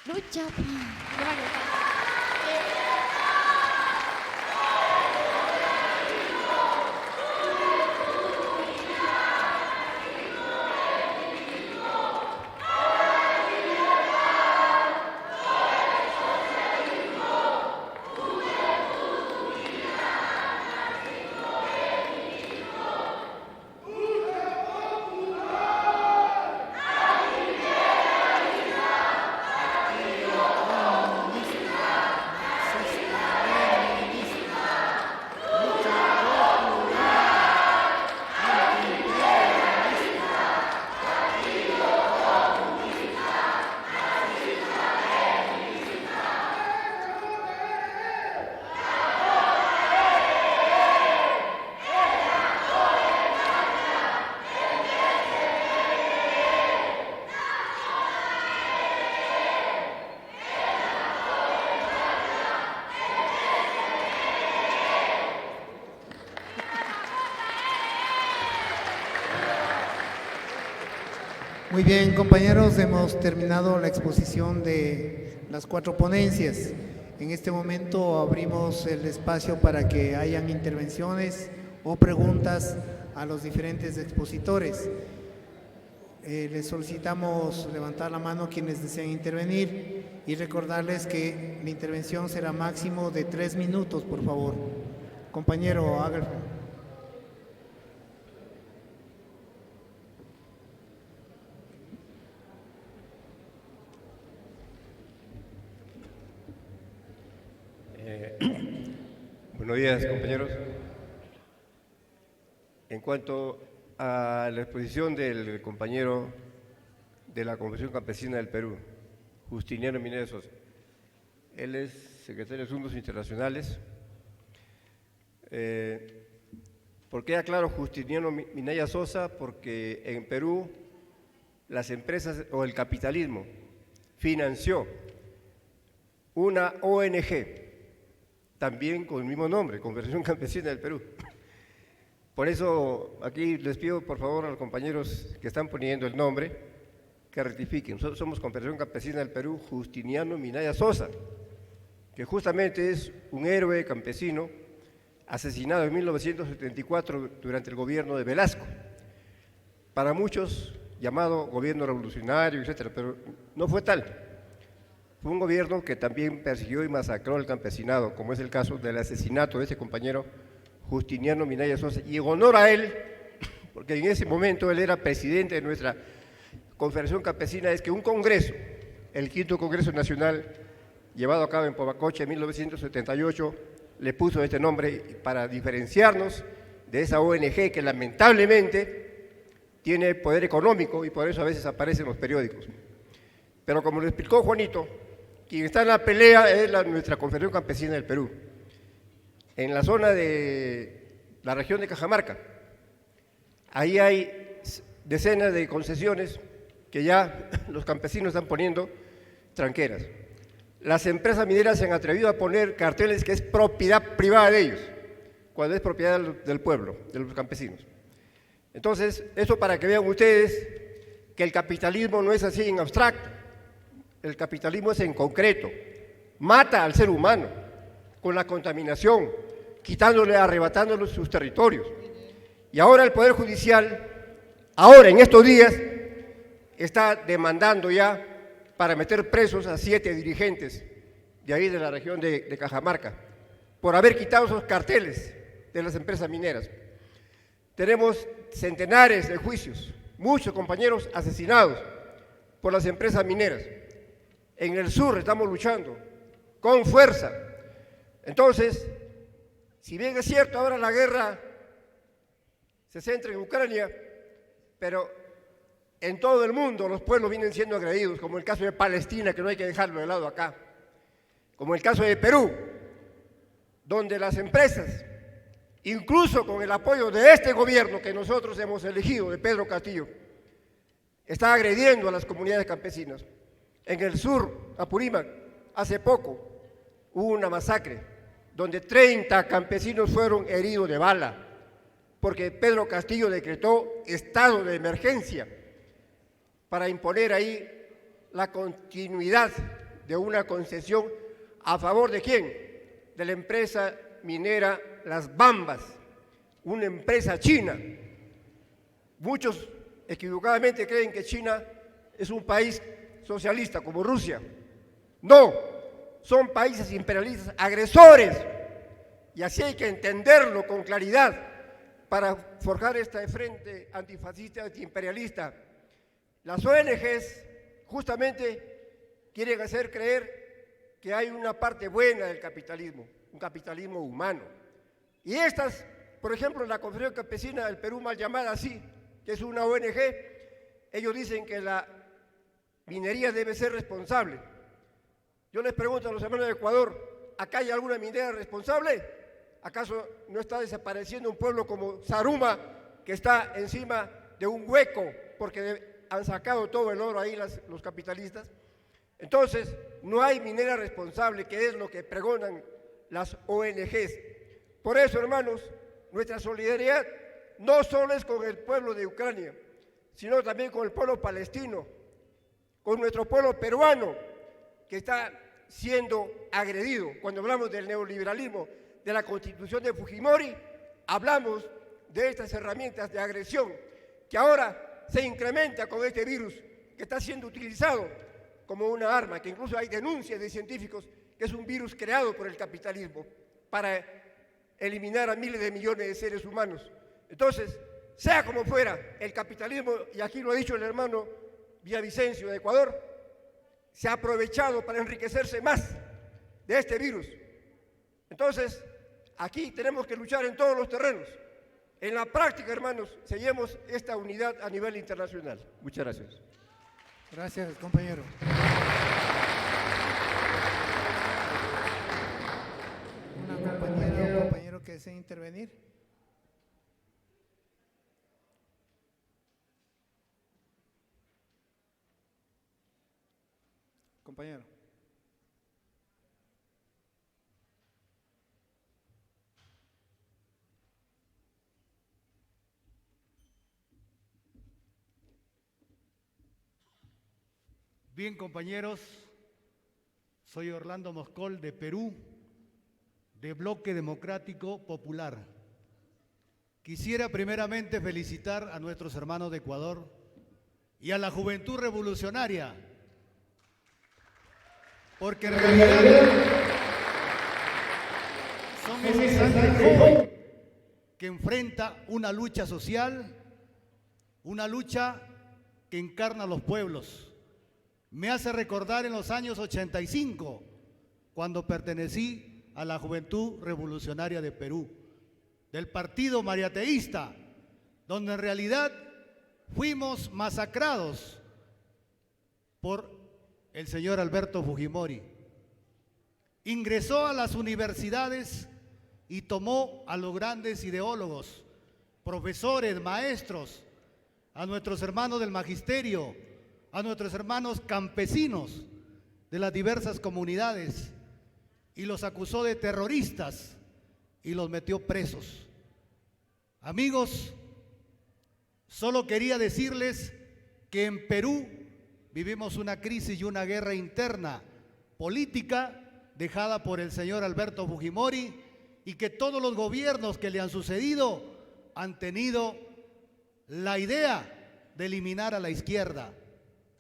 Lucha.
Muy bien, compañeros, hemos terminado la exposición de las 4 ponencias. En este momento abrimos el espacio para que hayan intervenciones o preguntas a los diferentes expositores. Les solicitamos levantar la mano quienes deseen intervenir y recordarles que la intervención será máximo de 3 minutos, por favor. Compañero, haga el favor.
Buenos días, compañeros. En cuanto a la exposición del compañero de la Confederación Campesina del Perú, Justiniano Minaya Sosa, él es secretario de Asuntos Internacionales. ¿Por qué aclaro Justiniano Minaya Sosa? Porque en Perú las empresas o el capitalismo financió una ONG, también con el mismo nombre, Confederación Campesina del Perú. Por eso aquí les pido por favor a los compañeros que están poniendo el nombre que rectifiquen. Nosotros somos Confederación Campesina del Perú, Justiniano Minaya Sosa, que justamente es un héroe campesino asesinado en 1974 durante el gobierno de Velasco. Para muchos llamado gobierno revolucionario, etcétera, pero no fue tal. fue un gobierno que también persiguió y masacró al campesinado, como es el caso del asesinato de ese compañero Justiniano Minaya Sosa. Y en honor a él, porque en ese momento él era presidente de nuestra Confederación Campesina, es que un congreso, el quinto Congreso Nacional, llevado a cabo en Povacocha en 1978, le puso este nombre para diferenciarnos de esa ONG que lamentablemente tiene poder económico y por eso a veces aparece en los periódicos. Pero como lo explicó Juanito, quien está en la pelea es nuestra Confederación Campesina del Perú. En la zona de la región de Cajamarca, ahí hay decenas de concesiones que ya los campesinos están poniendo tranqueras. Las empresas mineras se han atrevido a poner carteles que es propiedad privada de ellos, cuando es propiedad del pueblo, de los campesinos. Entonces, eso para que vean ustedes que el capitalismo no es así en abstracto, el capitalismo es en concreto, mata al ser humano con la contaminación, quitándole, arrebatándole sus territorios. Y ahora el Poder Judicial, ahora en estos días, está demandando ya para meter presos a 7 dirigentes de ahí de la región de Cajamarca, por haber quitado esos carteles de las empresas mineras. Tenemos centenares de juicios, muchos compañeros asesinados por las empresas mineras. En el sur estamos luchando con fuerza. Entonces, si bien es cierto, ahora la guerra se centra en Ucrania, pero en todo el mundo los pueblos vienen siendo agredidos, como el caso de Palestina, que no hay que dejarlo de lado acá, como el caso de Perú, donde las empresas, incluso con el apoyo de este gobierno que nosotros hemos elegido, de Pedro Castillo, está agrediendo a las comunidades campesinas. En el sur, Apurímac, hace poco hubo una masacre donde 30 campesinos fueron heridos de bala, porque Pedro Castillo decretó estado de emergencia para imponer ahí la continuidad de una concesión a favor de ¿quién? De la empresa minera Las Bambas, una empresa china. Muchos equivocadamente creen que China es un país socialista como Rusia. No, son países imperialistas agresores y así hay que entenderlo con claridad para forjar este frente antifascista, antiimperialista. Las ONGs justamente quieren hacer creer que hay una parte buena del capitalismo, un capitalismo humano. Y estas, por ejemplo, la Confederación Campesina del Perú, mal llamada así, que es una ONG, ellos dicen que la minería debe ser responsable. Yo les pregunto a los hermanos de Ecuador, ¿acá hay alguna minera responsable? ¿Acaso no está desapareciendo un pueblo como Zaruma, que está encima de un hueco porque han sacado todo el oro ahí los capitalistas? Entonces, no hay minera responsable, que es lo que pregonan las ONGs. Por eso, hermanos, nuestra solidaridad no solo es con el pueblo de Ucrania, sino también con el pueblo palestino, con nuestro pueblo peruano, que está siendo agredido. Cuando hablamos del neoliberalismo, de la Constitución de Fujimori, hablamos de estas herramientas de agresión, que ahora se incrementa con este virus, que está siendo utilizado como una arma, que incluso hay denuncias de científicos que es un virus creado por el capitalismo para eliminar a miles de millones de seres humanos. Entonces, sea como fuera, el capitalismo, y aquí lo ha dicho el hermano Villavicencio de Ecuador, se ha aprovechado para enriquecerse más de este virus. Entonces, aquí tenemos que luchar en todos los terrenos. En la práctica, hermanos, sellemos esta unidad a nivel internacional. Muchas gracias.
Gracias, compañero. ¿Una compañera o compañero que desea intervenir? Compañero.
Bien, compañeros, soy Orlando Moscol de Perú, de Bloque Democrático Popular. Quisiera primeramente felicitar a nuestros hermanos de Ecuador y a la Juventud Revolucionaria porque en realidad son ese sangre joven que enfrenta una lucha social, una lucha que encarna a los pueblos. Me hace recordar en los años 85, cuando pertenecí a la Juventud Revolucionaria de Perú, del partido mariateísta, donde en realidad fuimos masacrados por el señor Alberto Fujimori. Ingresó a las universidades y tomó a los grandes ideólogos, profesores, maestros, a nuestros hermanos del magisterio, a nuestros hermanos campesinos de las diversas comunidades, y los acusó de terroristas y los metió presos. Amigos, solo quería decirles que en Perú vivimos una crisis y una guerra interna política dejada por el señor Alberto Fujimori, y que todos los gobiernos que le han sucedido han tenido la idea de eliminar a la izquierda.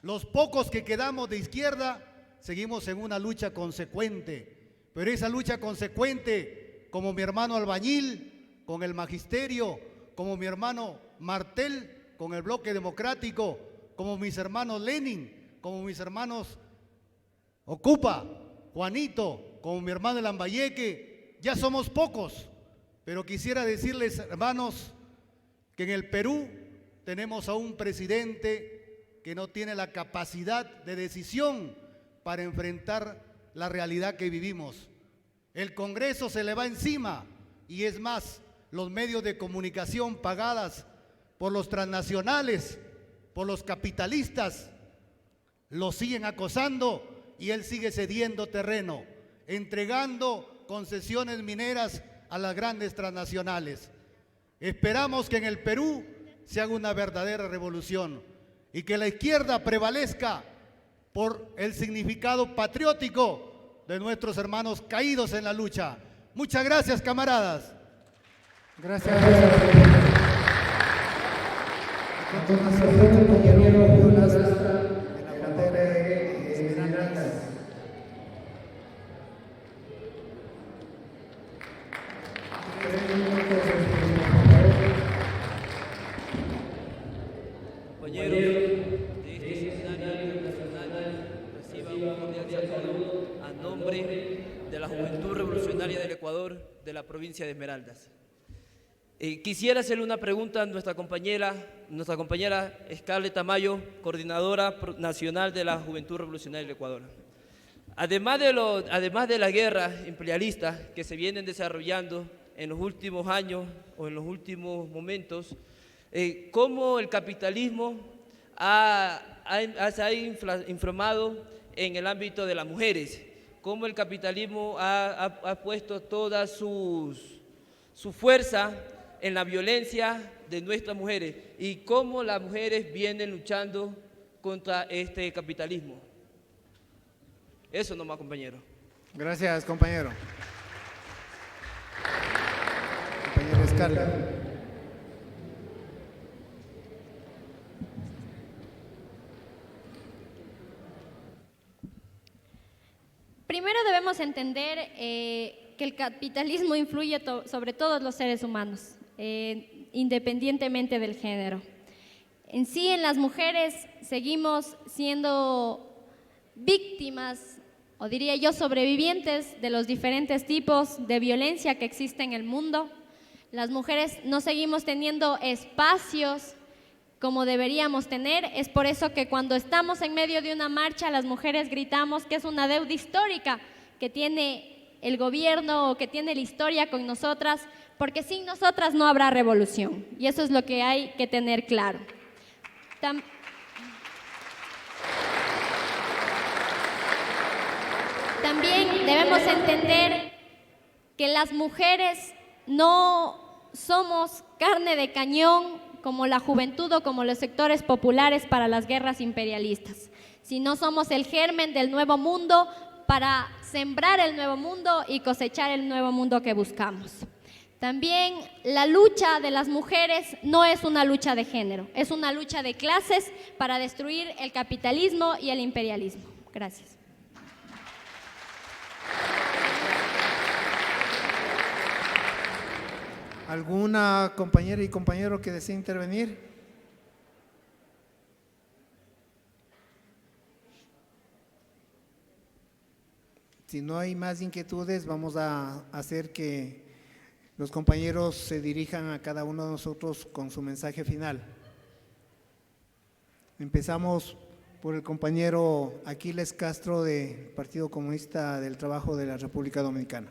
Los pocos que quedamos de izquierda seguimos en una lucha consecuente, pero esa lucha consecuente, como mi hermano Albañil con el magisterio, como mi hermano Martel con el Bloque Democrático, como mis hermanos Lenin, como mis hermanos Ocupa, Juanito, como mi hermano el Lambayeque, ya somos pocos, pero quisiera decirles, hermanos, que en el Perú tenemos a un presidente que no tiene la capacidad de decisión para enfrentar la realidad que vivimos. El Congreso se le va encima, y es más, los medios de comunicación pagadas por los transnacionales, por los capitalistas, lo siguen acosando, y él sigue cediendo terreno, entregando concesiones mineras a las grandes transnacionales. Esperamos que en el Perú se haga una verdadera revolución y que la izquierda prevalezca por el significado patriótico de nuestros hermanos caídos en la lucha. Muchas gracias, camaradas.
Gracias. A continuación, el compañero Julio Lastra, de la bandera de Esmeraldas.
Compañeros de este escenario nacional, reciban un cordial saludo a nombre de la Juventud Revolucionaria del Ecuador de la provincia de Esmeraldas. Quisiera hacerle una pregunta a nuestra compañera Scarlett Tamayo, coordinadora nacional de la Juventud Revolucionaria del Ecuador. Además de la guerra imperialista que se vienen desarrollando en los últimos años o en los últimos momentos, cómo el capitalismo se ha inflamado en el ámbito de las mujeres, cómo el capitalismo ha puesto toda su fuerza en la violencia de nuestras mujeres y cómo las mujeres vienen luchando contra este capitalismo. Eso nomás, compañero.
Gracias, compañero. Compañero Scarlett.
Primero debemos entender que el capitalismo influye sobre todos los seres humanos, independientemente del género. En sí, en las mujeres seguimos siendo víctimas, o diría yo, sobrevivientes de los diferentes tipos de violencia que existe en el mundo. Las mujeres no seguimos teniendo espacios como deberíamos tener. Es por eso que cuando estamos en medio de una marcha, las mujeres gritamos que es una deuda histórica que tiene el gobierno o que tiene la historia con nosotras, porque sin nosotras no habrá revolución, y eso es lo que hay que tener claro. También debemos entender que las mujeres no somos carne de cañón como la juventud o como los sectores populares para las guerras imperialistas, sino somos el germen del nuevo mundo para sembrar el nuevo mundo y cosechar el nuevo mundo que buscamos. También la lucha de las mujeres no es una lucha de género, es una lucha de clases para destruir el capitalismo y el imperialismo. Gracias.
¿Alguna compañera y compañero que desee intervenir? Si no hay más inquietudes, vamos a hacer que los compañeros se dirijan a cada uno de nosotros con su mensaje final. Empezamos por el compañero Aquiles Castro del Partido Comunista del Trabajo de la República Dominicana.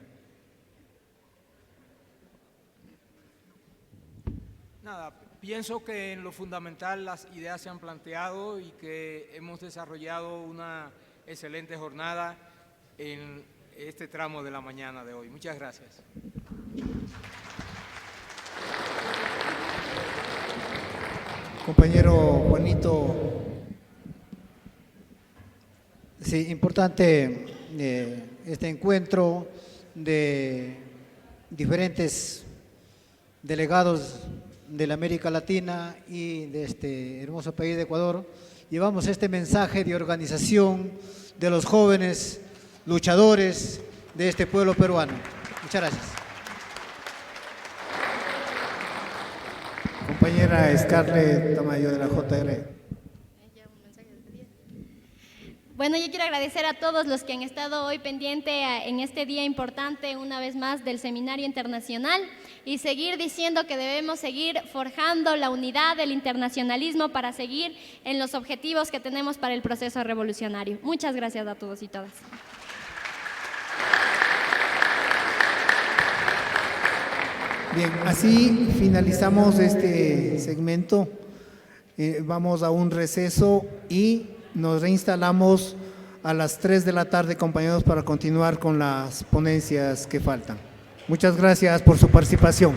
Nada, pienso que en lo fundamental las ideas se han planteado y que hemos desarrollado una excelente jornada en este tramo de la mañana de hoy. Muchas gracias.
Compañero Juanito.
Sí, importante este encuentro de diferentes delegados de la América Latina y de este hermoso país de Ecuador. Llevamos este mensaje de organización de los jóvenes luchadores de este pueblo peruano. Muchas gracias.
Compañera Scarlett Tamayo de la JR.
Bueno, yo quiero agradecer a todos los que han estado hoy pendiente en este día importante, una vez más, del Seminario Internacional, y seguir diciendo que debemos seguir forjando la unidad del internacionalismo para seguir en los objetivos que tenemos para el proceso revolucionario. Muchas gracias a todos y todas.
Bien, así finalizamos este segmento. Vamos a un receso y nos reinstalamos a las 3 de la tarde, compañeros, para continuar con las ponencias que faltan. Muchas gracias por su participación.